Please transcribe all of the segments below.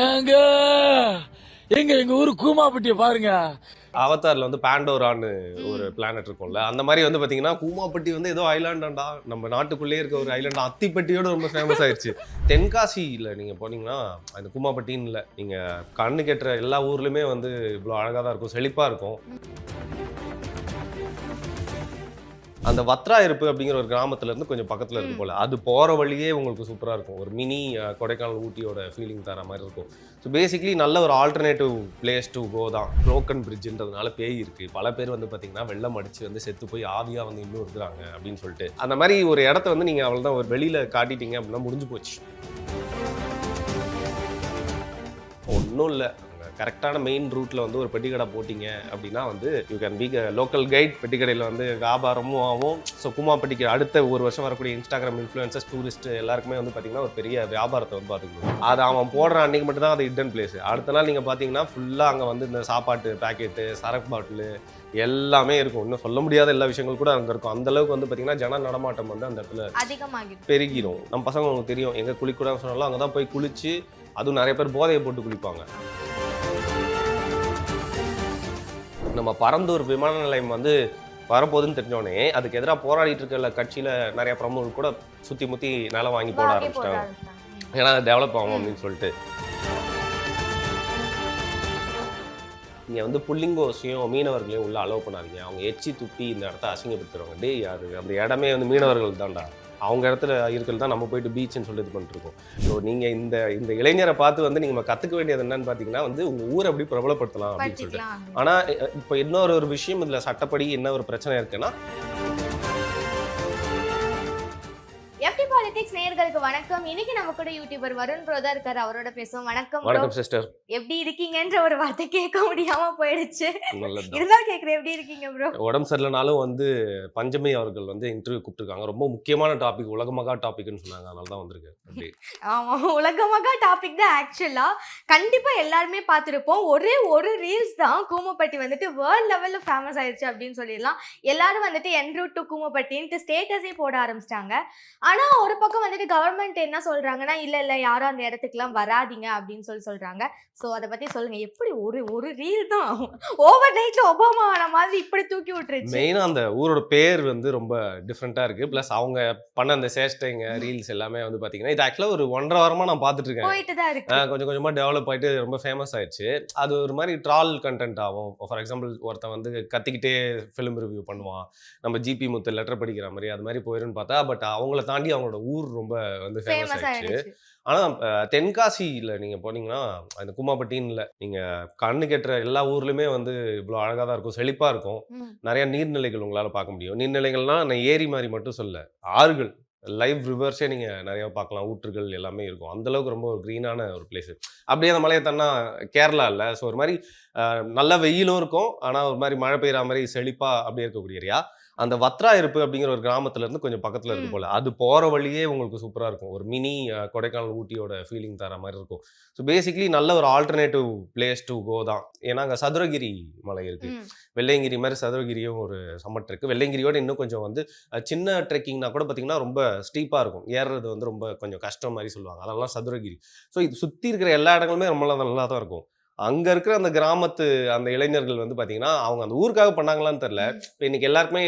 ஏங்க எங்க எங்க ஊரு கூமாப்பட்டிய பாருங்க. அவதார்ல வந்து பாண்டோரான்னு ஒரு பிளானட் இருக்கும்ல, அந்த மாதிரி வந்து பாத்தீங்கன்னா கூமாப்பட்டி வந்து ஏதோ ஐலாண்டாண்டா, நம்ம நாட்டுக்குள்ளேயே இருக்க ஒரு ஐலாண்டா, அத்திப்பட்டியோட ரொம்ப ஃபேமஸ் ஆயிடுச்சு. தென்காசியில நீங்க போனீங்கன்னா அந்த கூமாப்பட்டின்னு இல்லை, நீங்க கண்ணு கெட்டுற எல்லா ஊர்லயுமே வந்து இவ்வளோ அழகா தான் இருக்கும், செழிப்பா இருக்கும். அந்த வத்ரா இருப்பு அப்படிங்கிற ஒரு கிராமத்துல இருந்து கொஞ்சம் பக்கத்துல இருக்கு போல, அது போற வழியே உங்களுக்கு சூப்பரா இருக்கும். ஒரு மினி கொடைக்கானல் ஊட்டியோட ஃபீலிங் தர மாதிரி இருக்கும். ஸோ பேசிக்கலி நல்ல ஒரு ஆல்டர்னேட்டிவ் பிளேஸ் டு கோ தான். ப்ரோக்கன் பிரிட்ஜ்ன்றதுனால பேய் இருக்கு, பல பேர் வந்து பாத்தீங்கன்னா வெள்ளம் அடிச்சு வந்து செத்து போய் ஆவியா வந்து இன்னும் இருக்கிறாங்க அப்படின்னு சொல்லிட்டு, அந்த மாதிரி ஒரு இடத்த வந்து நீங்க அவ்வளவுதான் ஒரு வெளியில காட்டிட்டீங்க அப்படின்னா முடிஞ்சு போச்சு. ஒன்றும் இல்லை, கரெக்டான மெயின் ரூட்டில் வந்து ஒரு பெட்டிக்கடை போட்டிங்க அப்படின்னா வந்து you can be local guide. பெட்டிக்கடையில் வந்து வியாபாரமும் ஆகும். ஸோ கூமாப்பட்டிக்கு அடுத்த ஒரு வருஷம் வரக்கூடிய இன்ஸ்டாகிராம் இன்ஃப்ளூயன்சர்ஸ், டூரிஸ்ட் எல்லாருக்குமே வந்து பார்த்தீங்கன்னா ஒரு பெரிய வியாபாரத்தை வந்து பார்த்துக்கணும். அது அவன் போடுற அன்றைக்கி மட்டும் தான் அது ஹிடன் பிளேஸ். அடுத்த நாள் நீங்கள் பார்த்தீங்கன்னா ஃபுல்லாக அங்கே வந்து இந்த சாப்பாட்டு பேக்கெட்டு, சரக்கு பாட்டிலு எல்லாமே இருக்கும். இன்னும் சொல்ல முடியாத எல்லா விஷயங்கள் கூட அங்கே இருக்கும். அந்த அளவுக்கு வந்து பார்த்தீங்கன்னா ஜன நடமாட்டம் வந்து அந்த இடத்துல அதிகமாக பெருகிடும். நம்ம பசங்க உங்களுக்கு தெரியும், எங்கே குளிக்கூடாதுன்னு சொன்னாலும் அங்கே தான் போய் குளிச்சு, அதுவும் நிறைய பேர் போதையை போட்டு குளிப்பாங்க. நம்ம பரந்தூர் விமான நிலையம் வந்து வரப்போகுதுன்னு தெரிஞ்சோடனே அதுக்கு எதிராக போராடிட்டு இருக்க கட்சியில் நிறைய பிரமுகர்கள் கூட சுற்றி முற்றி நிலம் வாங்கி போட ஆரம்பிச்சிட்டாங்க. ஏன்னா டெவலப் ஆகும் அப்படின்னு சொல்லிட்டு. நீங்கள் வந்து புள்ளிங்கோசையும் மீனவர்களையும் உள்ள அலோவ் பண்ணாதீங்க. அவங்க எச்சி துப்பி இந்த இடத்த அசிங்கப்படுத்துருவாங்க. டே யாரு அந்த இடமே வந்து மீனவர்கள் தான்டா, அவங்க இடத்துல இருக்கிறது தான் நம்ம போயிட்டு பீச்சுன்னு சொல்லி இது பண்ணிருக்கோம். ஸோ நீங்கள் இந்த இளைஞரை பார்த்து வந்து நீங்கள் கற்றுக்க வேண்டியது என்னன்னு பார்த்தீங்கன்னா வந்து உங்கள் ஊரை எப்படி பிரபலப்படுத்தலாம் அப்படின்னு சொல்லிட்டு. ஆனால் இப்போ இன்னொரு விஷயம் இதில் சட்டப்படி என்ன ஒரு பிரச்சனை இருக்குன்னா, நேயர்களுக்கு வணக்கம். இன்னைக்கு நம்ம கூட யூடியூபர் வருண் ப்ரோ தான் இருக்காரு, அவரோட பேசுவோம். வணக்கம். வணக்கம் சிஸ்டர். எப்படி இருக்கீங்கன்ற ஒரு வார்த்தை கேட்க முடியாம போயிடுச்சு, இருந்தாலும் கேட்குறேன், எப்படி இருக்கீங்க ப்ரோ? உடம்பு சரியில்லைனாலும் வந்து பஞ்சமி அவர்கள் வந்து இன்டர்வியூ கூப்பிட்டுருக்காங்க. ரொம்ப முக்கியமான டாபிக், உலகமகா டாபிக்னு சொன்னாங்க, அதனால தான் வந்திருக்கு. ஆமா, உலகமகா டாபிக் தான். ஆக்சுவலா கண்டிப்பா எல்லாருமே பார்த்துருப்போம். ஒரே ஒரு ரீல்ஸ் தான் கூமப்பட்டி வந்துட்டு வேர்ல்ட் லெவல்ல ஃபேமஸ் ஆயிடுச்சு அப்படின்னு சொல்லிடலாம். எல்லாரும் வந்துட்டு என் ரூட் டு கூமப்பட்டின்ட்டு ஸ்டேட்டஸே போட ஆரம்பிச்சிட்டாங்க. ஆனா ஒரு பக்கம் வந்துட்டு கவர்மெண்ட் என்ன சொல்றாங்கன்னா, இல்ல யாரும் அந்த இடத்துக்குலாம் வராதீங்க அப்படின்னு சொல்றாங்க. சோ அதை பத்தி சொல்லுங்க. எப்படி ஒரு ரீல் தான் ஓவர் நைட்ல ஒபாமா ஆன மாதிரி இப்படி தூக்கி விட்டுருச்சு. மெயினா அந்த ஊரோட பேர் வந்து ரொம்ப டிஃப்ரெண்டா இருக்கு. பிளஸ் அவங்க பண்ண அந்த சேஷ்டைங்க ரீல்ஸ் எல்லாமே வந்து பாத்தீங்கன்னா, இது ஆக்சுவலா ஒரு 1.5 வாரமா நான் பாத்துட்டு இருக்கேன். போயிட்டு தான் இருக்கு. கொஞ்சம் கொஞ்சமா டெவலப் ஆயிட்டு ரொம்ப ஃபேமஸ் ஆயிடுச்சு. அது ஒரு மாதிரி ட்ரால் கண்டென்ட் ஆகும். ஃபார் எக்ஸாம்பிள் ஒருத்தன் வந்து கத்திக்கிட்டே ஃபிலிம் ரிவ்யூ பண்ணுவான், நம்ம ஜிபி முத்து லெட்டர் படிக்கிற மாதிரி, அது மாதிரி போயிருன்னு பார்த்தா, பட் அவங்கள தாண்டி அவங்களோட ஊர் ரொம்ப வந்து ஃபேமஸ் ஆயிடுச்சு. ஆனா தென்காசியில நீங்க போனீங்கன்னா அந்த கூமாப்பட்டின்னு இல்லை, நீங்க கண்ணு கெட்டுற எல்லா ஊர்லயுமே வந்து இவ்வளோ அழகா தான் இருக்கும், செழிப்பா இருக்கும். நிறைய நீர்நிலைகள் உங்களால பார்க்க முடியும். நீர்நிலைகள்னா நான் ஏரி மாதிரி மட்டும் சொல்ல, ஆறுகள், லைவ் ரிவர்ஸே நீங்க நிறைய பார்க்கலாம், ஊற்றுகள் எல்லாமே இருக்கும். அந்த அளவுக்கு ரொம்ப ஒரு கிரீனான ஒரு பிளேஸ். அப்படியே அந்த மலையை தன்னா கேரளா இல்லை. ஸோ ஒரு மாதிரி நல்ல வெயிலும் இருக்கும், ஆனா ஒரு மாதிரி மழை பெய்யற மாதிரி செழிப்பா அப்படி இருக்கக்கூடிய ஏரியா. அந்த வத்ரா இருப்பு அப்படிங்கிற ஒரு கிராமத்துல இருந்து கொஞ்சம் பக்கத்துல இருக்கு போல, அது போற வழியே உங்களுக்கு சூப்பரா இருக்கும். ஒரு மினி கொடைக்கானல் ஊட்டியோட ஃபீலிங் தர மாதிரி இருக்கும். ஸோ பேசிக்கலி நல்ல ஒரு ஆல்டர்னேட்டிவ் பிளேஸ் டு கோ தான். ஏன்னா அங்கே சதுரகிரி மலை இருக்கு, வெள்ளையங்கிரி மாதிரி சதுரகிரியும் ஒரு சம்மட் இருக்கு. வெள்ளையங்கிரியோட இன்னும் கொஞ்சம் வந்து சின்ன ட்ரெக்கிங்னா கூட பார்த்தீங்கன்னா ரொம்ப ஸ்டீப்பாக இருக்கும், ஏறுறது வந்து ரொம்ப கொஞ்சம் கஷ்டம் மாதிரி சொல்லுவாங்க, அதெல்லாம் சதுரகிரி. ஸோ இது சுற்றி இருக்கிற எல்லா இடங்களுமே ரொம்ப நல்லா தான் இருக்கும். அங்க இருக்கிற அந்த கிராமத்து அந்த இளைஞர்கள் வந்து பாத்தீங்கன்னா அவங்க அந்த ஊருக்காக பண்ணாங்களான்னு தெரியல. இப்போ இன்னைக்கு எல்லாருக்குமே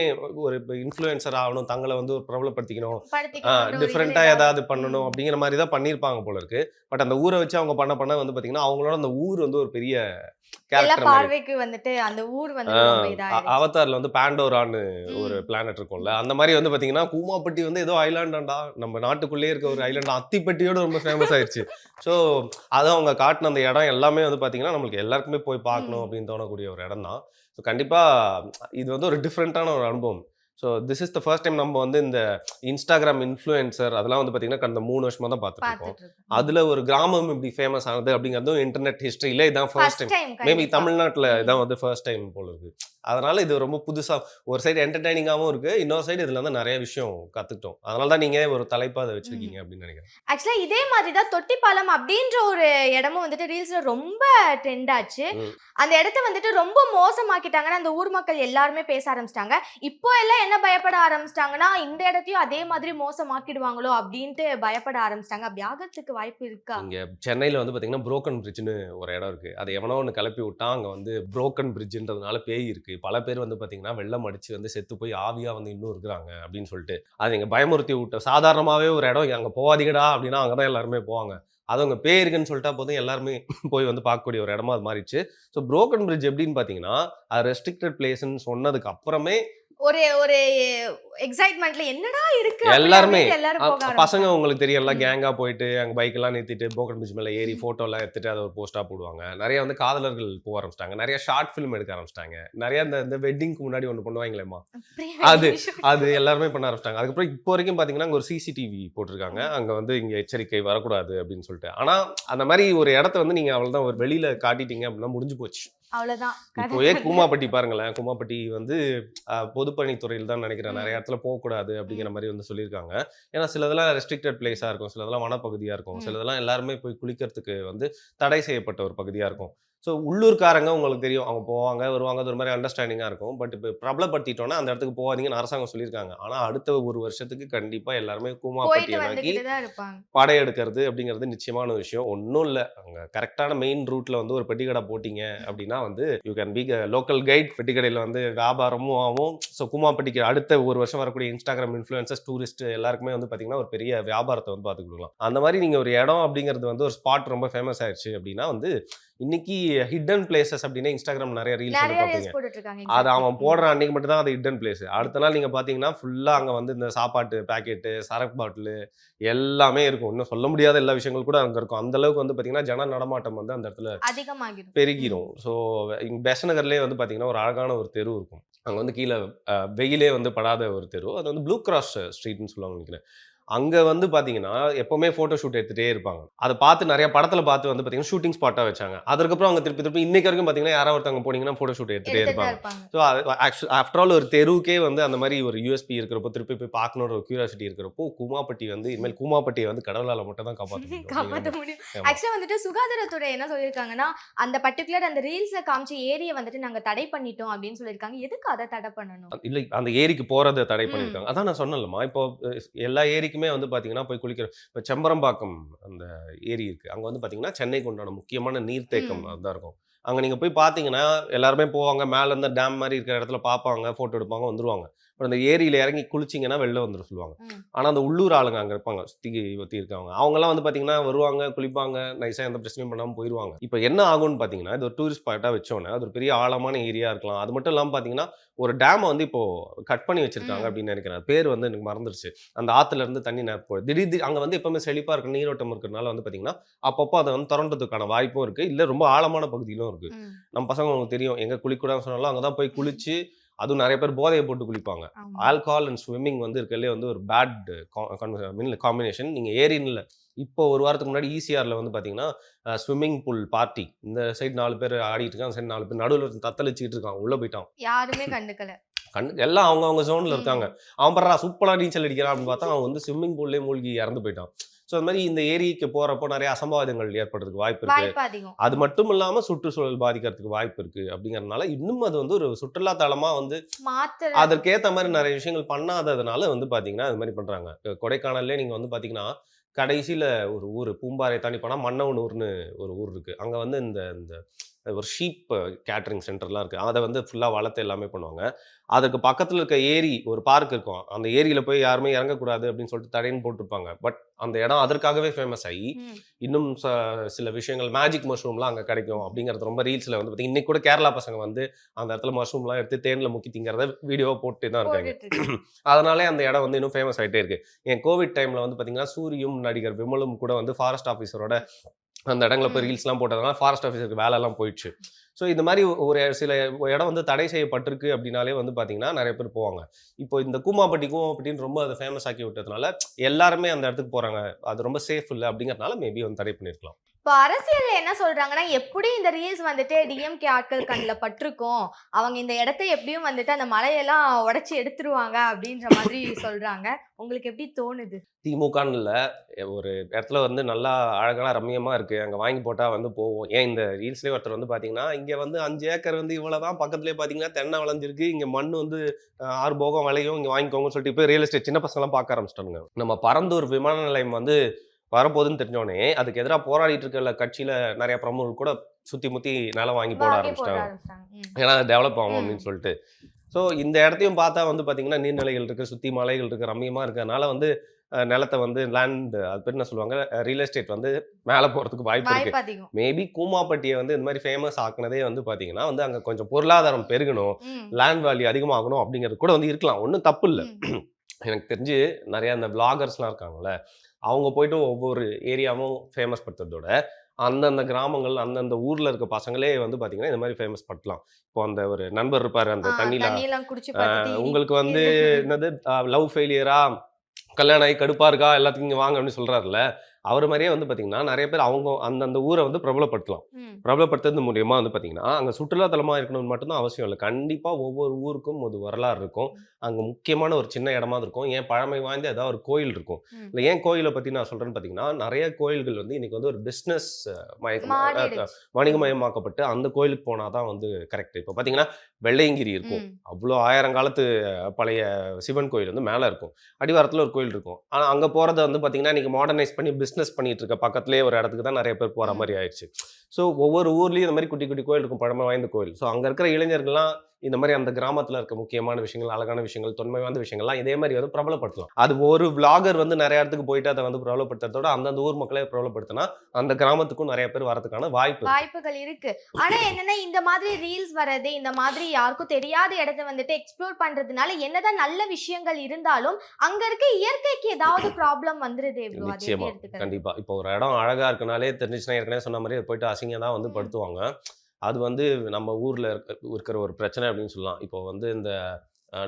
ஒரு இன்ஃப்ளூயன்சர் ஆகணும், தங்களை வந்து ஒரு பிரபலப்படுத்திக்கணும், டிஃப்ரெண்டா ஏதாவது பண்ணணும் அப்படிங்கிற மாதிரி தான் பண்ணியிருப்பாங்க போல இருக்கு. பட் அந்த ஊரை வச்சு அவங்க பண்ண வந்து பாத்தீங்கன்னா அவங்களோட அந்த ஊர் வந்து ஒரு பெரிய பார்வைக்கு வந்துட்டு அந்த ஊர் வந்து அவதார்ல வந்து பாண்டோரான்னு ஒரு பிளானட் இருக்கும்ல, அந்த மாதிரி வந்து பாத்தீங்கன்னா கூமாப்பட்டி வந்து ஏதோ ஐலாண்டாண்டா, நம்ம நாட்டுக்குள்ளேயே இருக்க ஒரு ஐலாண்டா, அத்திப்பட்டியோட ரொம்ப ஃபேமஸ் ஆயிடுச்சு. ஸோ அதை அவங்க காட்டின அந்த இடம் எல்லாமே வந்து பாத்தீங்கன்னா நம்மளுக்கு எல்லாருக்குமே போய் பார்க்கணும் அப்படின்னு தோணக்கூடிய ஒரு இடம் தான். ஸோ கண்டிப்பா இது வந்து ஒரு டிஃப்ரெண்டான ஒரு அனுபவம். So this is the first time நம்ம வந்து இந்த இன்ஸ்டாகிராம் இன்ஃப்ளூயன்சர் அதெல்லாம் வந்து பார்த்தீங்கன்னா கடந்த 3 வருஷமா தான் பார்த்துட்டு இருக்கோம். அதில் ஒரு கிராமம் இப்படி ஃபேமஸ் ஆனது அப்படிங்கிறதும் இன்டர்நெட் ஹிஸ்ட்ரியில இதான் ஃபர்ஸ்ட் டைம். மேபி தமிழ்நாட்டில் இதான் வந்து ஃபர்ஸ்ட் டைம் போல இருக்கு. அதனால இது ரொம்ப புதுசா ஒரு சைடு என்டர்டைனிங்காவும் இருக்கு, இன்னொரு சைடு இதுல வந்து நிறைய விஷயம் கத்துக்கிட்டோம். அதனால தான் நீங்க ஒரு தலைப்பா அதை வச்சிருக்கீங்க அப்படின்னு நினைக்கிறேன். ஆக்சுவலா இதே மாதிரி தான் தொட்டிப்பாலம் அப்படின்ற ஒரு இடமும் வந்துட்டு ரீல்ஸ்ல ரொம்ப ட்ரெண்ட் ஆச்சு. ம். அந்த இடத்த வந்துட்டு ரொம்ப மோசமாக்கிட்டாங்கன்னு அந்த ஊர் மக்கள் எல்லாருமே பேச ஆரம்பிச்சிட்டாங்க. இப்போ எல்லாம் என்ன பயப்பட ஆரம்பிச்சிட்டாங்கன்னா, இந்த இடத்தையும் அதே மாதிரி மோசமாக்கிடுவாங்களோ அப்படின்ட்டு பயப்பட ஆரம்பிச்சிட்டாங்க. அப்படி ஆகறதுக்கு வாய்ப்பு இருக்கா? இங்க சென்னையில வந்து பாத்தீங்கன்னா புரோக்கன் பிரிட்ஜ்னு ஒரு இடம் இருக்கு. அது எவனோ ஒண்ணு கிளப்பி விட்டான். அங்க வந்து புரோக்கன் பிரிட்ஜ்ன்றதுனால பேய் இருக்கு. பல பேர் வந்து பாத்தீங்கன்னா வெள்ளம் அடிச்சு வந்து செத்து போய் ஆவியா வந்து இன்னும் இருக்கிறாங்க அப்படின்னு சொல்லிட்டு அது இங்க பயமுறுத்தி விட்ட சாதாரணமாவே ஒரு இடம் அங்க போகாதீங்கடா அப்படின்னா அங்கதான் எல்லாருமே போவாங்க. அது அங்க பேய் இருக்குன்னு சொல்லிட்டா போதும் எல்லாருமே போய் வந்து பார்க்கக்கூடிய ஒரு இடமா அது மாறிடுச்சு. ஸோ புரோக்கன் பிரிட்ஜ் எப்படின்னு பாத்தீங்கன்னா அது ரெஸ்ட்ரிக்டட் பிளேஸ்ன்னு சொன்னதுக்கு அப்புறமே ஒரு ஒரு எக்ஸைட்மென்ட்ல என்னடா இருக்கு எல்லாருமே அப்படின்னு எல்லாரும் போக பசங்க ஆரம்பிச்சிட்டாங்க. உங்களுக்கு தெரியும்ல கேங்கா போயிட்டு அங்க பைக் எல்லாம் நிறுத்திட்டு புரோக்கன் பிரிட்ஜ் மேல ஏறி போட்டோ எல்லாம் எடுத்துட்டு அதை ஒரு போஸ்டா போடுவாங்க. நிறைய வந்து காதலர்கள் போக ஆரம்பிச்சிட்டாங்க. நிறைய ஷார்ட் ஃபிலிம் எடுக்க ஆரம்பிச்சிட்டாங்க. நிறைய இந்த வெட்டிங்க்கு முன்னாடி ஒண்ணு பண்ணுவாங்களேமா அது அது எல்லாருமே பண்ண ஆரம்பிச்சிட்டாங்க. அதுக்கப்புறம் இப்போ வரைக்கும் பாத்தீங்கன்னா அங்க ஒரு சிசிடிவி போட்டிருக்காங்க. அங்க வந்து இங்க எச்சரிக்கை வரக்கூடாது அப்படின்னு சொல்லிட்டு. ஆனா அந்த மாதிரி ஒரு இடத்த வந்து நீங்க அவ்வளவுதான் ஒரு வெளியில காட்டிட்டீங்க அப்படின்னா முடிஞ்சு போச்சு. அவ்வளவுதான். இப்போயே கூமாப்பட்டி பாருங்களேன். கூமாப்பட்டி வந்து பொதுப்பணித்துறையில் தான் நினைக்கிறேன். நிறைய இடத்துல போகக்கூடாது அப்படிங்கிற மாதிரி வந்து சொல்லியிருக்காங்க. ஏன்னா சிலதெல்லாம் ரெஸ்ட்ரிக்டட் பிளேஸா இருக்கும், சிலதெல்லாம் வனப்பகுதியா இருக்கும், சிலதெல்லாம் எல்லாருமே போய் குளிக்கிறதுக்கு வந்து தடை செய்யப்பட்ட ஒரு பகுதியா இருக்கும். ஸோ உள்ளூர்காரங்க உங்களுக்கு தெரியும், அவங்க போவாங்க வருவாங்க, அது ஒரு மாதிரி அண்டர்ஸ்டாண்டிங்கா இருக்கும். பட் இப்போ பிரபலப்படுத்திட்டோம்னா அந்த இடத்துக்கு போகாதீங்கன்னு அரசாங்கம் சொல்லியிருக்காங்க. ஆனா அடுத்த ஒரு வருஷத்துக்கு கண்டிப்பா எல்லாருமே கூமாப்பட்டியை போயிட்டு நோக்கி வந்துகிட்டு தான் இருப்பாங்க. படையெடுக்கிறது அப்படிங்கிறது நிச்சயமான விஷயம். ஒன்றும் இல்லை, அங்கே கரெக்டான மெயின் ரூட்ல வந்து ஒரு பெட்டி கடை போட்டிங்க அப்படின்னா வந்து you can be local guide. பெட்டி கடையில் வந்து வியாபாரமும் ஆகும். ஸோ கூமாப்பட்டிக்கு அடுத்த ஒரு வருஷம் வரக்கூடிய இன்ஸ்டாகிராம் இன்ஃப்ளூயன்சர்ஸ் டூரிஸ்ட் எல்லாருக்குமே வந்து பார்த்தீங்கன்னா ஒரு பெரிய வியாபாரத்தை வந்து பார்த்து கொடுக்கலாம். அந்த மாதிரி நீங்கள் ஒரு இடம் அப்படிங்கிறது வந்து ஒரு ஸ்பாட் ரொம்ப ஃபேமஸ் ஆயிடுச்சு அப்படின்னா வந்து இன்னைக்கு ஹிடன் பிளேசஸ் அப்படின்னு இன்ஸ்டாகிராம் நிறைய ரீல்ஸ் வந்து நிறைய பார்ப்பீங்க. ரீல்ஸ் போட்டுட்டு இருக்காங்க. அது அவன் எக்ஸாக்ட்லி. போடுற அன்னைக்கு மட்டும் தான் அது ஹிடன் பிளேஸ். அடுத்த நாள் நீங்க பாத்தீங்கன்னா ஃபுல்லா அங்க வந்து இந்த சாப்பாட்டு பாக்கெட்டு, சரக்கு பாட்டிலு எல்லாமே இருக்கும். இன்னும் சொல்ல முடியாத எல்லா விஷயங்கள் கூட அங்க இருக்கும். அந்த அளவுக்கு வந்து பாத்தீங்கன்னா ஜன நடமாட்டம் வந்து அந்த இடத்துல அதிகமாகிடும். பெருகிரும். ஸோ இங்க பெசன்ட் நகர்லயே வந்து பாத்தீங்கன்னா ஒரு அழகான ஒரு தெரு இருக்கும். அங்க வந்து கீழே வெயிலே வந்து படாத ஒரு தெரு. அது வந்து ப்ளூ கிராஸ் ஸ்ட்ரீட்னு சொல்லுவாங்க நினைக்கிறேன். அங்க வந்து பாத்தீங்கன்னா எப்பவுமே போட்டோ ஷூட் எடுத்துட்டே இருப்பாங்க. அதை பார்த்து நிறைய படத்துல பார்த்து வந்து பாத்தீங்கன்னா ஷூட்டிங் ஸ்பாட்டா வச்சாங்க. அதுக்கப்புறம் அவங்க திருப்பி திருப்பி இன்னைக்கு வரைக்கும் பாத்தீங்கன்னா யாராவது ஒருத்தவங்க போனீங்கன்னா போட்டோ ஷூட் எடுத்துட்டே எடுத்துட்டு தான் இருப்பாங்க. இருப்பாங்க. ஸோ ஆஃப்டர் ஆல் ஒரு தெருவுக்கே வந்து அந்த மாதிரி ஒரு யூஎஸ்பி இருக்கிறப்போ திருப்பி போய் பார்க்கணுன்ற ஒரு கியூரியாசிட்டி இருக்கிறப்போ கூமாப்பட்டி வந்து இனிமேல் கூமாப்பட்டியை வந்து கடவுளால மட்டும் தான் காப்பாற்ற முடியும் அப்படிங்கிற காப்பாற்ற மாதிரி. முடியும். ஆமா. ஆக்சுவலா வந்துட்டு சுகாதாரத்துறை என்ன சொல்லியிருக்காங்கன்னா, அந்த பர்ட்டிகுலர் அந்த ரீல்ஸ்ல காமிச்ச ஏரிய வந்துட்டு நாங்க தடை பண்ணிட்டோம் அப்படின்னு சொல்லியிருக்காங்க. எதுக்கு அதை தடை பண்ணணும்? இல்லை அந்த ஏரிக்கு போறதை தடை ம். பண்ணியிருக்காங்க. அதான் நான் சொன்னேன்லம்மா, இப்போ எல்லா ஏரிக்குமே வந்து பாத்தீங்கன்னா போய் குளிக்கிற இப்போ செம்பரம்பாக்கம் அந்த ஏரி இருக்கு. அங்க வந்து பாத்தீங்கன்னா சென்னைக்கு உண்டான முக்கியமான நீர்த்தேக்கம் ம். அதுதான் இருக்கும். அங்க நீங்க போய் பாத்தீங்கன்னா எல்லாருமே போவாங்க, மேல இருந்து டேம் மாதிரி இருக்கிற இடத்துல பார்ப்பாங்க, போட்டோ எடுப்பாங்க, வந்துருவாங்க. அப்புறம் அந்த ஏரியில இறங்கி குளிச்சிங்கன்னா வெளில வந்துட சொல்லுவாங்க. ம். ஆனா அந்த உள்ளூர் ஆளுங்க அங்க இருப்பாங்க, சுத்தி ஒத்தி இருக்கவங்க. அவங்கலாம் வந்து பாத்தீங்கன்னா வருவாங்க, குளிப்பாங்க, நைஸா எந்த பிரச்சனையும் பண்ணாம போயிருவாங்க. இப்போ என்ன ஆகும்னு பாத்தீங்கன்னா இது ஒரு டூரிஸ்ட் ஸ்பாட்டா வச்சோன்னே அது ஒரு பெரிய ஆழமான ஏரியா இருக்கலாம். அது மட்டும் இல்லாம பாத்தீங்கன்னா ஒரு டேமை வந்து இப்போ கட் பண்ணி வச்சிருக்காங்க ம். அப்படின்னு நினைக்கிறேன். அது பேர் வந்து எனக்கு மறந்துருச்சு. அந்த ஆத்துல இருந்து தண்ணி போகுது. திடீர் அங்க வந்து எப்பவுமே செழிப்பா இருக்க நீரோட்டம் இருக்கிறதுனால வந்து பாத்தீங்கன்னா அப்பப்போ அதை வந்து திறன்றதுக்கான வாய்ப்பும் இருக்கு. இல்ல ரொம்ப ஆழமான பகுதியிலும் இருக்கு. ம். நம்ம பசங்க உங்களுக்கு தெரியும், எங்க குளிக்கூடாதுன்னு சொன்னாலும் அங்கதான் போய் குளிச்சு, அதுவும் நிறைய பேர் போதையை போட்டு குளிப்பாங்க. ஆமா. ஆல்கஹால் அண்ட் ஸ்விம்மிங் வந்து இருக்கிறதுலே வந்து ஒரு பேட் காம்பினேஷன். நீங்க ஏரின்னு இல்ல, இப்போ ஒரு வாரத்துக்கு முன்னாடி ஈசிஆர்ல வந்து பாத்தீங்கன்னா ஸ்விம்மிங் பூல் பார்ட்டி. இந்த சைடு 4 பேர் ஆடிட்டு இருக்காங்க, அந்த சைடு 4 பேர் நடுவில் தத்தளிச்சுட்டு இருக்காங்க. உள்ள போயிட்டான். யாருமே கண்டுக்கல. எல்லாம் அவங்கவங்க ஜோன்ல இருக்காங்க. ம். அவன் பண்றா சூப்பரா நீச்சல் அடிக்கிறான் அப்படின்னு பார்த்தா அவன் வந்து ஸ்விம்மிங் பூல்லே மூழ்கி இறந்து போயிட்டான். ஸோ அது மாதிரி இந்த ஏரிக்கு போறப்போ நிறைய அசம்பாவிதங்கள் ஏற்படுறதுக்கு வாய்ப்பு இருக்கு. வாய்ப்பு அதிகம். அது மட்டும் இல்லாம சுற்றுச்சூழல் பாதிக்கிறதுக்கு வாய்ப்பு இருக்கு அப்படிங்கறதுனால இன்னும் அது வந்து ஒரு சுற்றுலா தலமா வந்து மாத்திர அதற்கேத்த மாதிரி நிறைய விஷயங்கள் பண்ணாததுனால வந்து பாத்தீங்கன்னா அது மாதிரி பண்றாங்க. கொடைக்கானல்லே நீங்க வந்து பாத்தீங்கன்னா கடைசியில ஒரு ஊர் பூம்பாறை தாண்டி போனா மன்னவனூர்னு ஒரு ஊர் இருக்கு. அங்க வந்து இந்த இந்த ஒரு ஷீப் கேட்டரிங் சென்டர்லாம் இருக்கு. அதை வந்து ஃபுல்லா வளர்த்து எல்லாமே பண்ணுவாங்க. அதுக்கு பக்கத்துல இருக்க ஏரி ஒரு பார்க் இருக்கும். அந்த ஏரியில போய் யாருமே இறங்கக்கூடாது அப்படின்னு சொல்லிட்டு தடைன்னு போட்டிருப்பாங்க. பட் அந்த இடம் அதற்காகவே ஃபேமஸ் ஆகி ம். இன்னும் சில விஷயங்கள் மேஜிக் மஷ்ரூம்லாம் அங்க கிடைக்கும் அப்படிங்கிறது ரொம்ப ரீல்ஸ்ல வந்து பாத்தீங்கன்னா இன்னைக்கு கூட கேரளா பசங்க வந்து அந்த இடத்துல மஷ்ரூம்லாம் எடுத்து தேன்ல முக்கி திங்கிறத வீடியோவா போட்டு தான் இருக்காங்க. போட்டுட்டு இருக்கு. அதனாலே அந்த இடம் வந்து இன்னும் ஃபேமஸ் ஆயிட்டே இருக்கு. என் கோவிட் டைம்ல வந்து பாத்தீங்கன்னா சூரியும் நடிகர் விமலும் கூட வந்து ஃபாரஸ்ட் ஆஃபீஸரோட அந்த இடங்கள போய் ம். ரீல்ஸ்லாம் போட்டதுனால ஃபாரஸ்ட் ஆஃபீஸருக்கு வேலைலாம் போயிடுச்சு. ஸோ இந்த மாதிரி ஒரு சில இடம் வந்து தடை செய்யப்பட்டிருக்கு அப்படின்னாலே வந்து பாத்தீங்கன்னா நிறைய பேர் போவாங்க. இப்போ இந்த கூமாப்பட்டின்னு ரொம்ப அதை ஃபேமஸ் ஆக்கி விட்டதுனால எல்லாருமே அந்த இடத்துக்கு போறாங்க. அது ரொம்ப சேஃப் இல்லை அப்படிங்கறதுனால மேபி வந்து தடை பண்ணியிருக்கலாம். இப்போ அரசியல்ல என்ன சொல்றாங்கன்னா, எப்படி இந்த ரீல்ஸ் வந்துட்டு டிஎம்கே ஆட்கள் கண்ணுல பட்டிருக்கும். அவங்க இந்த இடத்த எப்படியும் வந்துட்டு அந்த மலையெல்லாம் உடைச்சு எடுத்துருவாங்க அப்படின்ற மாதிரி சொல்றாங்க. உங்களுக்கு எப்படி தோணுது? திமுகன்னு இல்ல. ஒரு இடத்துல வந்து நல்லா அழகான ரம்மியமா இருக்கு. அங்க வாங்கி போட்டா வந்து போகும். ஏன் இந்த ரீல்ஸ்லயே ஒருத்தர் வந்து பார்த்தீங்கன்னா, இங்க வந்து 5 ஏக்கர் வந்து இவ்வளவுதான். பக்கத்திலேயே பார்த்தீங்கன்னா, தென்னை விளைஞ்சிருக்கு. இங்க மண் வந்து 6 போகம் விளையும். இங்க வாங்கிக்கோங்கன்னு சொல்லிட்டு இப்ப ரியல் எஸ்டேட் சின்ன பசங்கலாம் பார்க்க ஆரம்பிச்சுட்டானுங்க. நம்ம பரந்தூர் விமான நிலையம் வந்து வரப்போகுதுன்னு தெரிஞ்சோனே, அதுக்கு எதிரா போராடிட்டு இருக்க கட்சியில நெறைய பிரமுகர்கள் கூட சுத்தி முத்தி நிலம் வாங்கி போட வாங்கி போட ஆரம்பிச்சுட்டாங்க. ஆரம்பிச்சிட்டாங்க. ஏன்னா டெவலப் ஆகும் ம். அப்படின்னு சொல்லிட்டு. ஸோ இந்த இடத்தையும் பார்த்தா வந்து பார்த்தீங்கன்னா, நீர்நிலைகள் இருக்கு, சுத்தி மலைகள் இருக்கு, ரம்மியமா இருக்கறனால வந்து நிலத்த வந்து லேண்ட் அது பேர் என்ன சொல்லுவாங்க? ரியல் எஸ்டேட் வந்து மேல போறதுக்கு வாய்ப்பு இருக்கு. வாய்ப்பு அதிகம். மேபி கூமாப்பட்டிய வந்து இந்த மாரி ஃபேமஸ் ஆக்குனதே வந்து பார்த்தீங்கன்னா, வந்து அங்க கொஞ்சம் பொருளாதாரம் பெருகணும், ம். லேண்ட் வேல்யூ அதிகமாகணும் அப்படிங்கிறது கூட வந்து இருக்கலாம். ஒண்ணும் தப்பு இல்ல. ம். எனக்கு தெரிஞ்சு நெறைய இந்த விளாகர்ஸ்லாம் இருக்காங்கல்ல, அவங்க போயிட்டு ஒவ்வொரு ஏரியாவும் ஃபேமஸ் படுத்துறதோட, அந்தந்த கிராமங்கள், அந்தந்த ஊர்ல இருக்க பசங்களே வந்து பார்த்தீங்கன்னா, இந்த மாரி ஃபேமஸ் படுத்தலாம். இப்போ அந்த ஒரு நண்பர் இருப்பாரு, அந்த தண்ணீல தண்ணியெல்லாம் குடிச்சு பார்த்துட்டு உங்களுக்கு வந்து என்னது லவ் ஃபெயிலியரா, கல்யாணம் ஆகி கடுப்பா இருக்கா, எல்லாத்துக்கும் இங்க வாங்க அப்படின்னு சொல்றாருல்ல. அவரு மாரியே வந்து பார்த்தீங்கன்னா, நெறைய பேர் அவங்க அந்தந்த ஊர வந்து பிரபலப்படுத்தலாம். ம். பிரபலப்படுத்துறது மூலியமா வந்து பார்த்தீங்கன்னா, அங்க சுற்றுலா தலமா இருக்கணும்னு மட்டும் தான் அவசியம் இல்ல. கண்டிப்பா ஒவ்வொரு ஊருக்கும் ஒரு வரலாறு இருக்கும். அங்க முக்கியமான ஒரு சின்ன இடமாவது இருக்கும். ஏன் பழமை வாய்ந்த ஏதாவது ஒரு கோயில் இருக்கும். ம். இல்ல ஏன் கோயில பத்தி நான் சொல்றேன்னு பார்த்தீங்கன்னா, நெறைய கோயில்கள் வந்து இன்னைக்கு வந்து ஒரு பிசினஸ் மாறிடுச்சு. வணிகமயமாக்கப்பட்டு அந்த கோயிலுக்கு போனா தான் வந்து கரெக்ட். இப்போ பார்த்தீங்கன்னா, வெள்ளையங்கிரி இருக்கும். ம். அவ்ளோ 1000 காலத்து பழைய சிவன் கோயில் வந்து மேல இருக்கும். அடிவாரத்துல ஒரு கோயில் இருக்கும். ஆனா அங்க போறது வந்து பார்த்தீங்கன்னா, இன்னைக்கு மாடர்னைஸ் பண்ணி பிசினஸ் பண்ணிட்டு இருக்க பக்கத்திலேயே ஒரு இடத்துக்கு தான் நெறைய பேர் போற ம். மாரி ஆயிடுச்சு. ஸோ ஒவ்வொரு ஊர்லயும் இந்த மாரி குட்டி குட்டி கோயில் இருக்கும். பழமை வாய்ந்த கோயில். ஸோ அங்க இருக்கிற இளைஞர்கள்லாம் இந்த மாரி அந்த கிராமத்துல இருக்க முக்கியமான விஷயங்கள், அழகான விஷயங்கள், தொன்மை வாய்ந்த விஷயங்கள்லாம் இதே மாரி வந்து பிரபலப்படுத்தலாம். அது ஒரு விளாகர் வந்து நெறைய இடத்துக்கு போயிட்டு அத வந்து பிரபலப்படுத்துறதோட, அந்தந்த ஊர் மக்களே பிரபலப்படுத்தினா, அந்த கிராமத்துக்கும் நெறைய பேர் வரதுக்கான வாய்ப்பு இருக்கு. வாய்ப்புகள் இருக்கு. ஆனா என்னன்னா, இந்த மாதிரி ரீல்ஸ் வர்றது, இந்த மாதிரி யாருக்கும் தெரியாத இடத்த வந்துட்டு எக்ஸ்ப்ளோர் பண்றதுனால என்னதான் நல்ல விஷயங்கள் இருந்தாலும், அங்க இருக்க இயற்கைக்கு ஏதாவது ப்ராப்ளம் வந்துருதே ப்ரோ. அது நிச்சயமா. எப்படி எடுத்துக்கிறது? கண்டிப்பா. இப்போ ஒரு இடம் அழகா இருக்குனாலே தெரிஞ்சுச்சுன்னா, ஏற்கனவே சொன்ன மாரி போயிட்டு அசிங்கம் தான் வந்து ம். படுத்துவாங்க. அது வந்து நம்ம ஊர்ல இருக்கிற ஒரு பிரச்சனை அப்படின்னு சொல்லலாம். இப்போ வந்து இந்த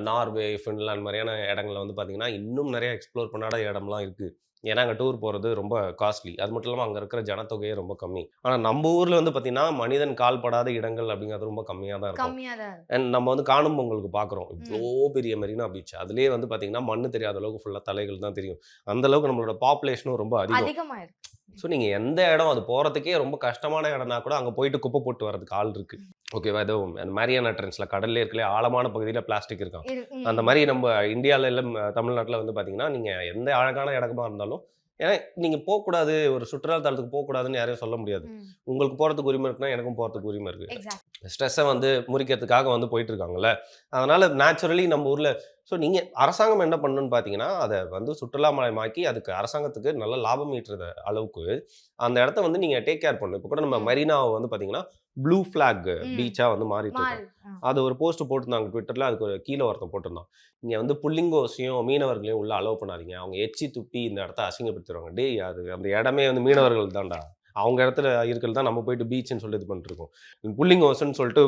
நார்வே, ஃபின்லாந்து மாரியான இடங்கள்ல வந்து பார்த்தீங்கன்னா, இன்னும் நெறைய எக்ஸ்ப்ளோர் பண்ணாத இடம்லாம் இருக்கு. ஏன்னா, அங்க டூர் போறது ரொம்ப காஸ்ட்லி. அது மட்டும் இல்லாம அங்க இருக்கிற ஜனத்தொகையே ரொம்ப கம்மி. ஆனா நம்ம ஊர்ல வந்து பார்த்தீங்கன்னா, மனிதன் கால் படாத இடங்கள் அப்படிங்கிறது ரொம்ப கம்மியா தான் இருக்கும். கம்மியா தான் இருக்கு. அண்ட் நம்ம வந்து காணும் பொங்கலுக்கு பார்க்குறோம். இவ்ளோ ம். பெரிய மெரினா பீச். அதிலேயே வந்து பார்த்தீங்கன்னா, மண்ணு தெரியாத அளவுக்கு ஃபுல்லா தலைகள் தான் தெரியும். அந்த அளவுக்கு நம்மளோட பாப்புலேஷனும் ரொம்ப அதிகம். அதிகமா இருக்கு. ஸோ நீங்க எந்த இடம் அது போறதுக்கே ரொம்ப கஷ்டமான இடம்னா கூட அங்க போயிட்டு குப்பை போட்டு வரதுக்கு ஆள் இருக்கு. ஓகேவா? ஏதோ அந்த மாரியானா ட்ரெண்ட்ஸ்ல கடல்லே இருக்கலே ஆழமான பகுதியில பிளாஸ்டிக் இருக்காம். அந்த ம். மாரி நம்ம இந்தியால இல்ல தமிழ்நாட்டுல வந்து பார்த்தீங்கன்னா, நீங்க எந்த அழகான இடமா இருந்தாலும் ஏன்னா நீங்க போக்கூடாது, ஒரு சுற்றுலா தலத்துக்கு போக்கூடாதுன்னு யாரையும் சொல்ல முடியாது. ம். உங்களுக்கு போறதுக்கு உரிமை இருக்குன்னா, எனக்கும் போறதுக்கு உரிமை இருக்கு. எக்ஸாக்ட். ஸ்ட்ரெஸ்ஸ வந்து முறிக்கிறதுக்காக வந்து போயிட்டு இருக்காங்கல்ல. அதனால நேச்சுரலி நம்ம ஊர்ல நீங்க அரசாங்கம் என்ன பண்ணணும்னு பார்த்தீங்கன்னா, அத வந்து சுற்றுலா மயமாக்கி அதுக்கு அரசாங்கத்துக்கு நல்ல லாபம் ஈட்டுற அளவுக்கு அந்த இடத்த வந்து நீங்க டேக் கேர் பண்ணணும். இப்ப கூட நம்ம ம். மெரினாவ வந்து பார்த்தீங்கன்னா, ப்ளூ ஃபிளாக் ம். பீச்சா வந்து மாறிட்டு மாறு. இருக்காங்க. அது ஒரு போஸ்ட் போட்டிருந்தாங்க ட்விட்டர்ல. அதுக்கு கீழ ஒருத்தன் போட்டிருந்தான். இங்க வந்து புல்லிங்கோஸையும், மீனவர்களையும் உள்ள அலோவ் பண்ணாதீங்க. அவங்க எச்சி துப்பி இந்த இடத்த அசிங்கப்படுத்திருவாங்க. டேய் அது அந்த இடமே வந்து மீனவர்கள் தான்டா. அவங்க இடத்துல இருக்கிறது தான் நம்ம போயிட்டு பீச்ன்னு சொல்லி இது பண்ணிட்டுருக்கோம். புல்லிங்கோஸ்ன்னு சொல்லிட்டு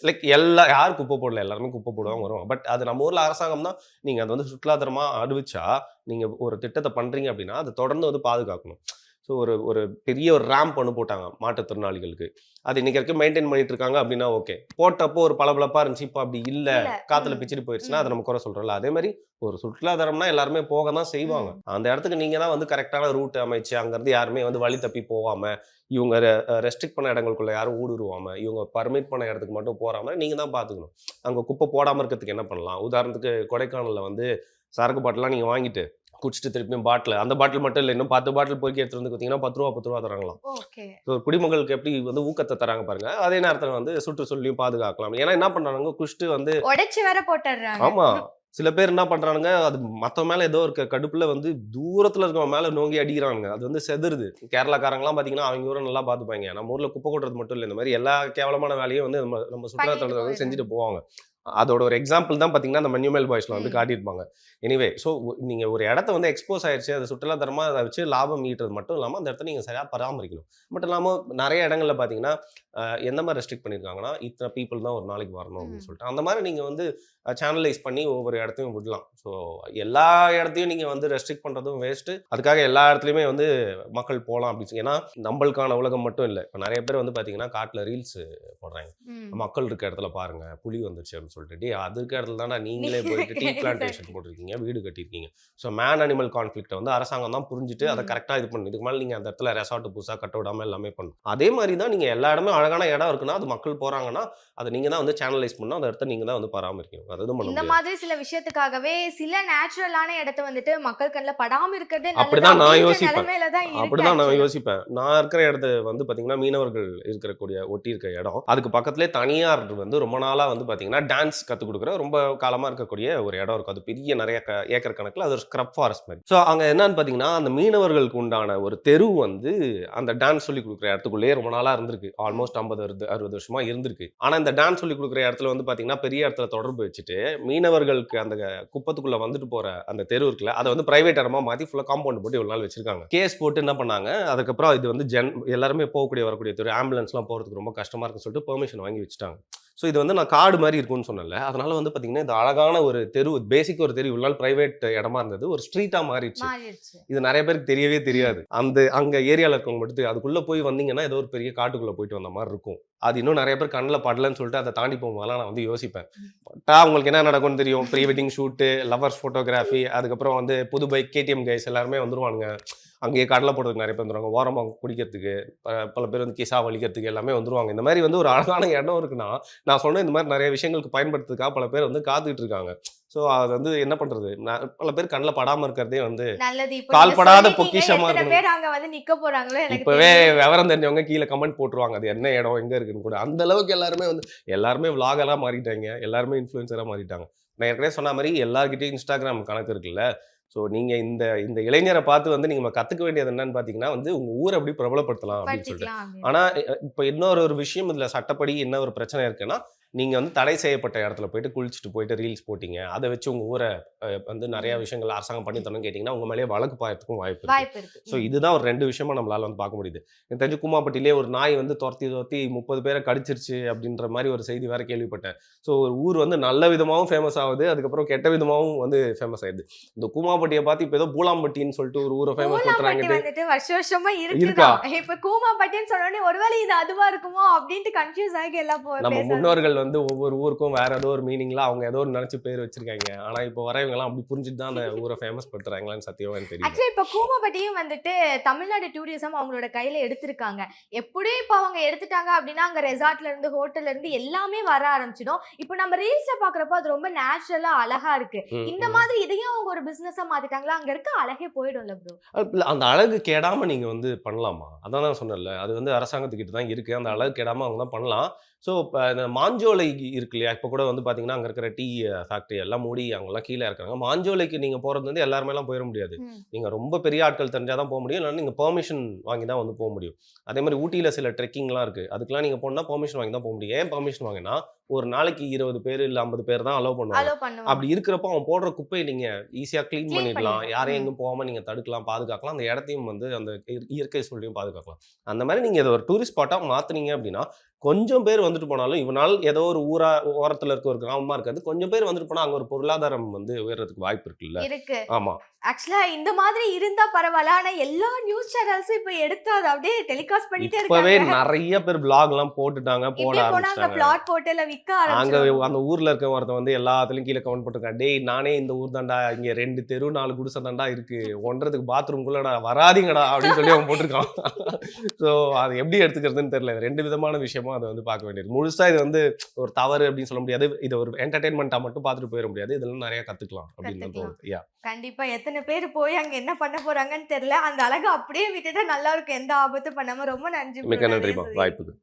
லைக் யாரும் குப்பை போடல. எல்லாருமே குப்பை போடுவாங்க, வருவாங்க. பட் அது நம்ம ஊர்ல அரசாங்கம் தான் நீங்க அத வந்து சுற்றுலாத்தலமா அறிவிச்சா, நீங்க ஒரு திட்டத்த பண்றீங்க அப்படின்னா, அத தொடர்ந்து வந்து பாதுகாக்கணும். ஸோ ஒரு ஒரு பெரிய ஒரு ரேம்ப் ஒண்ணு போட்டாங்க மாற்றுத்திறனாளிகளுக்கு. அது இன்னைக்கு வரைக்கும் மெயின்டெயின் பண்ணிட்டு இருக்காங்க அப்படின்னா ஓகே. போட்டப்போ ஒரு பளபளப்பா இருந்துச்சு. இப்ப அப்படி இல்ல. இல்ல. காத்துல ம். பிச்சுட்டு போயிருச்சுன்னா, அத ம். நம்ம குறை சொல்றோம்ல. அதே மாரி ஒரு சுற்றுலாத்தலம்னா எல்லாருமே போக தான் செய்வாங்க. ம். அந்த இடத்துக்கு நீங்க தான் வந்து கரெக்ட்டான ரூட் அமைச்சு, அங்கருந்து யாருமே வந்து வழி தப்பி போகாம, இவங்க ரெஸ்ட்ரிக்ட் பண்ண இடங்களுக்குள்ள யாரும் ஊடுருவாம, இவங்க பர்மிட் பண்ண இடத்துக்கு மட்டும் போறாம நீங்க தான் பார்த்துக்கணும். அங்க குப்பை போடாம இருக்கிறதுக்கு என்ன பண்ணலாம்? உதாரணத்துக்கு கொடைக்கானல்ல வந்து சரக்கு பாட்டில்லாம் நீங்க வாங்கிட்டு, குடிச்சிட்டு திருப்பியும் அந்த பாட்டில் மட்டும் இல்ல. இன்னும் 10 பாட்டில் பொறுக்கி எடுத்துட்டு வந்து பார்த்தீங்கன்னா, ரூ. 10 தராங்களாம். ஓகே. ஸோ குடிமக்களுக்கு எப்படி வந்து ஊக்கத்த தராங்க பாருங்க. அதே நேரத்துல வந்து சுற்றுச்சூழலையும் பாதுகாக்கலாம். ஏன்னா என்ன பண்றானுங்க, குடிச்சிட்டு வந்து உடைச்சு வேற போட்டுடுறாங்க. ஆமா. சில பேர் என்ன பண்றானுங்க, அது மத்தவன் மேல ஏதோ இருக்க கடுப்புல வந்து தூரத்துல இருக்கவன் மேல நோங்கி அடிக்கிறானுங்க. அது வந்து செதறுது. கேரளாக்காரங்கலாம் பார்த்தீங்கன்னா, அவங்க ஊர நல்லா பார்த்துப்பாய்ங்க. நம்ம ஊர்ல குப்பை கொட்டுறது மட்டும் இல்ல. இந்த மாரி எல்லா கேவலமான வேலையும் வந்து நம்ம நம்ம சுற்றுலா பண்ணிட்டு தலத்துல வந்து போயிடுறாங்க. செஞ்சுட்டு போவாங்க. அதோட ஒரு எக்ஸாம்பிள் தான் பார்த்தீங்கன்னா அந்த மன்யூமெல் பாய்ஸ்ல வந்து காட்டியிருப்பாங்க. எனிவே ஸோ நீங்கள் ஒரு இடத்த வந்து எக்ஸ்போஸ் ஆயிடுச்சு, அது சுற்றுலாத்தரமாக அதை வச்சு லாபம் ஈட்டுறது மட்டும் இல்லாமல் அந்த இடத்த நீங்கள் சரியாக பராமரிக்கணும். மட்டும் இல்லாமல் நிறைய இடங்களில் பார்த்தீங்கன்னா எந்த மாதிரி ரெஸ்ட்ரிக்ட் பண்ணியிருக்காங்கன்னா இத்தனை பீப்புள் தான் ஒரு நாளைக்கு வரணும் அப்படின்னு சொல்லிட்டு அந்த மாதிரி நீங்கள் வந்து சேனலைஸ் பண்ணி ஒவ்வொரு இடத்தையும் விடலாம். ஸோ எல்லா இடத்தையும் நீங்கள் வந்து ரெஸ்ட்ரிக்ட் பண்ணுறதும் வேஸ்ட்டு. அதுக்காக எல்லா இடத்துலையுமே வந்து மக்கள் போகலாம் அப்படின்னு. ஏன்னா நம்மளுக்கான உலகம் மட்டும் இல்லை. இப்போ நிறைய பேர் வந்து பார்த்தீங்கன்னா காட்டில் ரீல்ஸ் போடுறாங்க. மக்கள் இருக்க இடத்துல பாருங்க புலி வந்துருச்சு அப்படின்னு சொல்லிட்டு அது இருக்க இடத்துல தானே நீங்களே போயிட்டு டீ பிளான்டேஷன் போட்டிருக்கீங்க, வீடு கட்டியிருக்கீங்க. ஸோ மேன் அனிமல் கான்ஃப்ளிக்ட்டை வந்து அரசாங்கம் தான் புரிஞ்சுட்டு அதை கரெக்டாக இது பண்ணு. இதுக்கு மேலே நீங்கள் அந்த இடத்துல ரெசார்ட் புதுசாக கட்ட விடாமல் எல்லாமே பண்ணணும். அதே மாதிரி தான் நீங்கள் எல்லா இடமே அழகான இடம் இருக்குன்னா அது மக்கள் போகிறாங்கன்னா அதை நீங்கள் தான் வந்து சேனலைஸ் பண்ணணும். அந்த இடத்த நீங்கள் தான் வந்து பராமரிக்கணும். அதுதான் இந்த மாதிரி சில விஷயத்துக்காகவே சில நேச்சுரலான இடத்த வந்துட்டு மக்கள் கண்ணில் படாம இருக்கிறது அப்படிதான் நான் யோசிப்பேன். நான் இருக்கிற இடத்த வந்து பார்த்தீங்கன்னா மீனவர்கள் இருக்கக்கூடிய ஒட்டி இருக்க இடம். அதுக்கு பக்கத்துலேயே தனியார் வந்து ரொம்ப நாளாக வந்து பார்த்தீங்கன்னா டான்ஸ் கற்றுக் கொடுக்குற ரொம்ப காலமாக இருக்கக்கூடிய ஒரு இடம் இருக்கும். அது பெரிய நிறைய ஏக்கர் கணக்கில் அது ஒரு ஸ்க்ரப் ஃபாரஸ்ட் மாதிரி. ஸோ அங்கே என்னன்னு பார்த்தீங்கன்னா அந்த மீனவர்களுக்கு உண்டான ஒரு தெரு வந்து அந்த டான்ஸ் சொல்லி கொடுக்குற இடத்துக்குள்ளேயே ரொம்ப நாளாக இருந்திருக்கு. ஆல்மோஸ்ட் 50-60 வருஷமா இருந்திருக்கு. ஆனால் இந்த டான்ஸ் சொல்லி கொடுக்குற இடத்துல வந்து பார்த்தீங்கன்னா பெரிய இடத்துல தொடர்பு வச்சுட்டு மீனவர்களுக்கு அந்த குப்பத்துக்குள்ள வந்துட்டு போற அந்த தெரு இருக்குல்ல அதை வந்து பிரைவேட் இடமா மாற்றி ஃபுல்லாக காம்பவுண்ட் போட்டு இவ்வளோ நாள் வச்சிருக்காங்க. கேஸ் போட்டு என்ன பண்ணாங்க, அதுக்கப்புறம் இது வந்து எல்லாருமே போகக்கூடிய வரக்கூடிய தெரு, ஆம்புலன்ஸ்லாம் போகிறதுக்கு ரொம்ப கஷ்டமா இருக்குன்னு சொல்லிட்டு பெர்மிஷன் வாங்கி வச்சுட்டாங்க. ஸோ இது வந்து நான் காடு மாதிரி இருக்கும்னு சொன்னல, அதனால வந்து பார்த்தீங்கன்னா இது அழகான ஒரு தெரு, பேசிக் ஒரு தெரு, இவ்வளோ நாள் பிரைவேட் இடமா இருந்தது ஒரு ஸ்ட்ரீட்டாக மாறிடுச்சு. இது நிறைய பேருக்கு தெரியவே தெரியாது. அங்கே ஏரியாவில் இருக்கவங்க மட்டும் அதுக்குள்ளே போய் வந்தீங்கன்னா ஏதோ ஒரு பெரிய காட்டுக்குள்ளே போயிட்டு வந்த மாதிரி இருக்கும். அது இன்னும் நிறைய பேர் கண்ணில் படலன்னு சொல்லிட்டு அதை தாண்டி போகும்போதெல்லாம் நான் வந்து யோசிப்பேன், உங்களுக்கு என்ன நடக்கும்னு தெரியும். Pre wedding shoot, lovers photography, அதுக்கப்புறம் வந்து புது பைக் KTM கைஸ் எல்லாருமே வந்துருவானுங்க. அங்கேயே கடலை போடுறதுக்கு நிறைய பேர் வந்துருவாங்க, ஓரமாக குடிக்கிறதுக்கு, பல பேர் வந்து கிசா வலிக்கிறதுக்கு எல்லாமே வந்துருவாங்க. இந்த மாதிரி வந்து ஒரு அழகான இடம் இருக்குன்னா நான் சொன்ன இந்த மாதிரி நிறைய விஷயங்களுக்கு பயன்படுத்துறதுக்காக பல பேர் வந்து காத்துக்கிட்டு இருக்காங்க. ஸோ அது வந்து என்ன பண்றது, பல பேர் கண்ணில் படாம இருக்கிறதே வந்து கால்படாத பொக்கிஷமா இருக்கு. இப்பவே விவரம் தெரிஞ்சவங்க கீழே கமெண்ட் போட்டுருவாங்க அது என்ன இடம் எங்க இருக்குன்னு கூட. அந்த அளவுக்கு எல்லாருமே விளாகரா மாறிட்டாங்க, எல்லாருமே இன்ஃப்ளூயன்சரா மாறிட்டாங்க. நான் ஏற்கனவே சொன்ன மாதிரி எல்லார்கிட்டயும் இன்ஸ்டாகிராம் கணக்கு இருக்குல்ல. ஸோ நீங்கள் இந்த இளைஞரை பார்த்து வந்து நீங்கள் கற்றுக்க வேண்டியது என்னன்னு பார்த்தீங்கன்னா வந்து உங்கள் ஊரை எப்படி பிரபலப்படுத்தலாம் அப்படின்னு சொல்லிட்டு. ஆனால் இப்போ இன்னொரு விஷயம் இதில் சட்டப்படி என்ன ஒரு பிரச்சனை இருக்குன்னா, நீங்கள் வந்து தடை செய்யப்பட்ட இடத்துல போயிட்டு குளிச்சுட்டு போயிட்டு ரீல்ஸ் போட்டிங்க, அதை வச்சு உங்கள் ஊரை வந்து நிறைய விஷயங்கள் அரசாங்கம் பண்ணி தரணும்னு கேட்டிங்கன்னா உங்கள் மேலேயே வழக்கு பாயத்துக்கும் வாய்ப்பு இருக்கு. ஸோ இதுதான் ஒரு 2 விஷயமா நம்மளால வந்து பார்க்க முடியுது. எனக்கு தெரிஞ்சு கூமாப்பட்டிலே ஒரு நாய் வந்து துரத்தி 30 பேரை கடிச்சிருச்சு அப்படின்ற மாதிரி ஒரு செய்தி வேற கேள்விப்பட்டேன். ஸோ ஒரு ஊர் வந்து நல்ல விதமாகவும் ஃபேமஸ் ஆகுது, அதுக்கப்புறம் கெட்ட விதமாகவும் வந்து ஃபேமஸ் ஆயிடுது. இந்த கூமாப்பட்டியை பார்த்து இப்போ ஏதோ பூலாம்பட்டின்னு சொல்லிட்டு ஒரு ஊரை ஃபேமஸ் பண்றாங்க. வருஷமா இருக்கா இப்போ கூமாப்பட்டின்னு சொன்னோடனே ஒருவேளை இது அதுவா இருக்குமோ அப்படின்ட்டு கன்ஃபியூஸ் ஆகி எல்லாம் நம்ம முன்னோர்கள் வந்து ஒவ்வொரு ஊருக்கும் வேற ஏதோ ஒரு மீனிங்ல அவங்க ஏதோ ஒரு நினைச்சு பேர் வச்சிருக்காங்க. ஆனா இப்போ வரவங்க எல்லாம் அப்படி புரிஞ்சுட்டு தான் அந்த ஊரை ஃபேமஸ் பண்றாங்களான்னு சத்தியமா எனக்கு தெரியும். ஆக்சுவலி இப்போ கூமாப்பட்டியும் வந்துட்டு தமிழ்நாடு டூரிசம் அவங்களோட கையில எடுத்திருக்காங்க. எப்படியும் இப்போ அவங்க எடுத்துட்டாங்க அப்படின்னா அங்க ரெசார்ட்ல இருந்து ஹோட்டல்ல இருந்து எல்லாமே வர ஆரம்பிச்சிடும். இப்போ நம்ம ரீல்ஸ்ல பாக்குறப்போ அது ரொம்ப நேச்சுரலா அழகா இருக்கு. இந்த மாதிரி இதையும் அவங்க ஒரு பிசினஸா மாத்திட்டாங்களா, அங்க இருக்க அழகே போயிடும்ல ப்ரோ. அந்த அழகு கெடாம நீங்க வந்து பண்ணலாமா? அதான் நான் சொன்னேன்ல, அது வந்து அரசாங்கத்துக்கிட்ட தான் இருக்கு. அந்த அழகு கெடாம அவங்க தான் பண்ணலாம். ஸோ இப்போ இந்த மாஞ்சோலை இருக்கு இல்லையா, இப்போ கூட வந்து பார்த்தீங்கன்னா அங்கே இருக்கிற டீ ஃபேக்ட்ரி எல்லாம் மூடி அவங்கெல்லாம் கீழே இருக்காங்க. மாஞ்சோலைக்கு நீங்கள் போகிறது வந்து எல்லாருமேலாம் போயிட முடியாது. நீங்கள் ரொம்ப பெரிய ஆட்கள் தெரிஞ்சால் தான் போக முடியும், இல்லைன்னா நீங்கள் பெர்மிஷன் வாங்கி தான் வந்து போக முடியும். அதே மாதிரி ஊட்டியில் சில ட்ரெக்கிங்லாம் இருக்குது, அதுக்கெலாம் நீங்கள் போனால் பெர்மிஷன் வாங்கி தான் போக முடியும். ஏன் பெர்மிஷன் வாங்கினா ஒரு நாளைக்கு 20 பேர் இல்லை 50 பேர் தான் அலோவ் பண்ணுவாங்க. அப்படி இருக்கிறப்போ அவன் போடுற குப்பையை நீங்கள் ஈஸியாக க்ளீன் பண்ணிடலாம், யாரையும் எங்கும் போகாமல் நீங்கள் தடுக்கலாம், பாதுகாக்கலாம், அந்த இடத்தையும் வந்து அந்த இயற்கை சூழலையும் பாதுகாக்கலாம். அந்த மாதிரி நீங்கள் இதை ஒரு டூரிஸ்ட் ஸ்பாட்டாக மாற்றினீங்க அப்படின்னா கொஞ்சம் பேர் வந்துட்டு போனாலும் இவனால் ஏதோ ஒரு ஊரா ஓரத்தில் இருக்க ஒரு கிராமமா இருக்காது, கொஞ்சம் பேர் வந்துட்டு போனால் அங்கே ஒரு பொருளாதாரம் வந்து உயர்றதுக்கு வாய்ப்பு இருக்குல்ல. இருக்கு. ஆமா, ஆக்சுவலா இந்த மாதிரி இருந்தா பரவாயில்ல. ஆனா எல்லா நியூஸ் சேனல்ஸும் இப்ப எடுத்து அதை அப்படியே டெலிகாஸ்ட் பண்ணிட்டே இருக்காங்க. இப்பவே நிறைய பேர் பிளாக் எல்லாம் போட்டுட்டாங்க, போட ஆரம்பிச்சாங்க. பிளாட் போட்டுல விக்க ஆரம்பிச்சாங்க. அங்க அந்த ஊர்ல இருக்க ஒருத்தன் வந்து எல்லாத்துலயும் கீழே கமெண்ட் போட்டிருக்கான், டேய் நானே இந்த ஊர் தாண்டா, இங்க 2 தெரு 4 குடிசை தாண்டா இருக்கு, ஒன்றதுக்கு பாத்ரூம் குள்ளடா வராதிங்கடா அப்படின்னு சொல்லி அவன் போட்டிருக்கான். ஸோ அது எப்படி எடுத்துக்கிறதுன்னு தெரியல. 2 விதமான விஷயமா அதை வந்து பார்க்க வேண்டியது. முழுசா இது வந்து ஒரு தவறு அப்படின்னு சொல்ல முடியாது, இது ஒரு என்டர்டெயின்மெண்டா மட்டும் பார்த்துட்டு போயிட முடியாது, இதெல்லாம் நிறைய கத்துக்கலாம் அப்படின்னு தோணுது. கண்டிப்பா எத்தனை பேர் போய் அங்க என்ன பண்ண போறாங்கன்னு தெரியல. அந்த அழகு அப்படியே விட்டுட்டா நல்லா இருக்கும், எந்த ஆபத்தும் பண்ணாம. ரொம்ப நன்றி. மிக்க நன்றி வாய்ப்புக்கு.